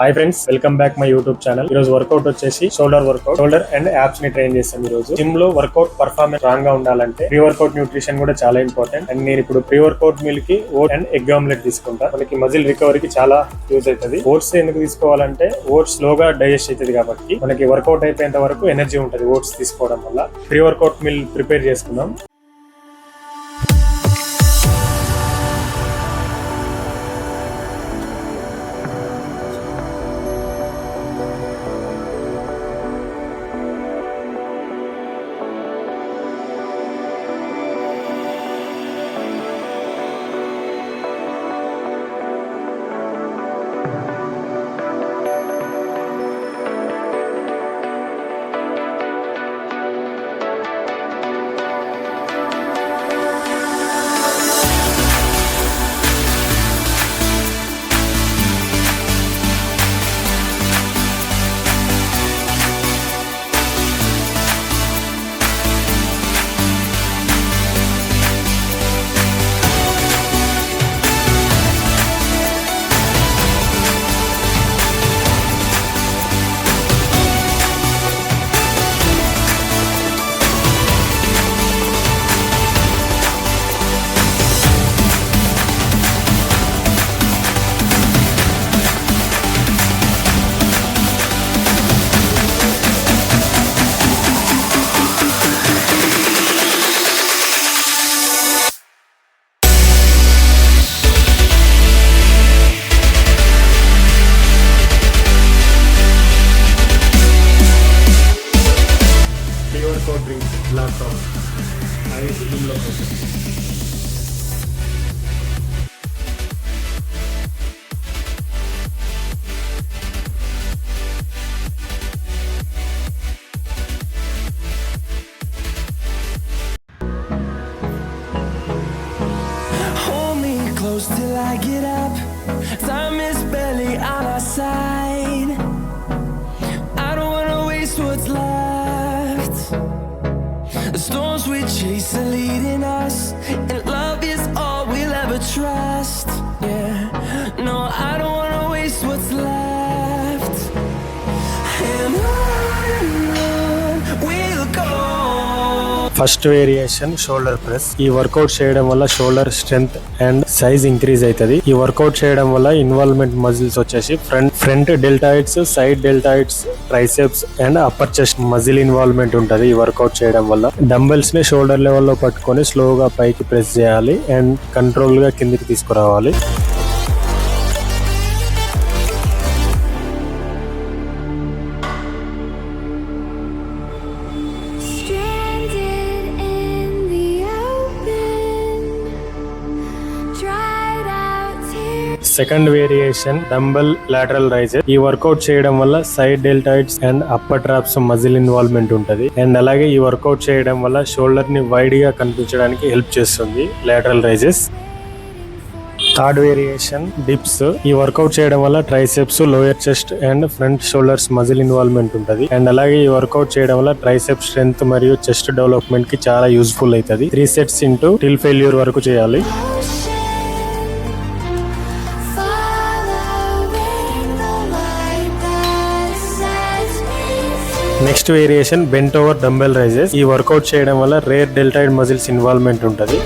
Hi friends, welcome back my YouTube channel. ఈ రోజు work out వచ్చేసి షోల్డర్ అండ్ యాప్స్ ని ట్రైన్ చేస్తాం. ఈ రోజు జిమ్ లో వర్కౌట్ పర్ఫార్మెన్స్ స్ట్రాంగ్ గా ఉండాలంటే ప్రీ వర్కౌట్ న్యూట్రిషన్ కూడా చాలా ఇంపార్టెంట్. అండ్ నేను ఇప్పుడు ప్రీ వర్కౌట్ మీల్ కి ఓట్ అండ్ ఎగ్ ఆమ్లెట్ తీసుకుంటా. మనకి మజిల్ రికవరీకి చాలా యూజ్ అవుతుంది. ఓట్స్ ఎందుకు తీసుకోవాలంటే ఓట్స్ స్లోగా డైజెస్ట్ అవుతుంది కాబట్టి మనకి వర్కౌట్ అయిపోయేంత వరకు ఎనర్జీ ఉంటుంది ఓట్స్ తీసుకోవడం వల్ల. ప్రీ వర్కౌట్ మీల్ ప్రిపేర్ చేసుకుందాం. Glass of ice full of water. Hold me close till I get up. Time is barely on our side. I don't wanna waste what's left. The storms we chase are leading us, and love is all we'll ever trust. Yeah, no, I don't wanna waste what's left. And on we'll go. First variation shoulder press. ఈ workout చేయడం వల్ల shoulder strength and size increase అవుతుంది. ఈ workout చేయడం వల్ల involvement muscles వచ్చేసి front deltoids, side deltoids, triceps and upper chest muscle involvement ఉంటుంది. ఈ వర్కౌట్ చేయడం వల్ల డంబెల్స్ ని షోల్డర్ లెవెల్లో పట్టుకొని స్లోగా పైకి ప్రెస్ చేయాలి అండ్ కంట్రోల్ గా కిందికి తీసుకురావాలి. Second variation dumbbell lateral raises. ఈ వర్కౌట్ చేయడం వల్ల side deltoids and upper traps muscle involvement ఉంటుంది. అండ్ అలాగే ఈ వర్కౌట్ చేయడం వల్ల షోల్డర్ ని వైడ్ గా కనిపించడానికి హెల్ప్ చేస్తుంది lateral raises. Third variation dips. ఈ వర్కౌట్ చేయడం వల్ల triceps, lower chest and front shoulders muscle involvement ఉంటుంది. అండ్ అలాగే ఈ వర్కౌట్ చేయడం వల్ల ట్రైసెప్ స్ట్రెంత్ మరియు చెస్ట్ డెవలప్మెంట్ కి చాలా యూస్ఫుల్ అవుతుంది. 3 సెట్స్ ఇంటూ టిల్ ఫెయిల్యూర్ వరకు చేయాలి. Next variation bent over dumbbell raises. ఈ వర్కౌట్ చేయడం వల్ల రేర్ డెల్టాయిడ్ మజిల్స్ ఇన్వాల్వ్మెంట్ ఉంటుంది.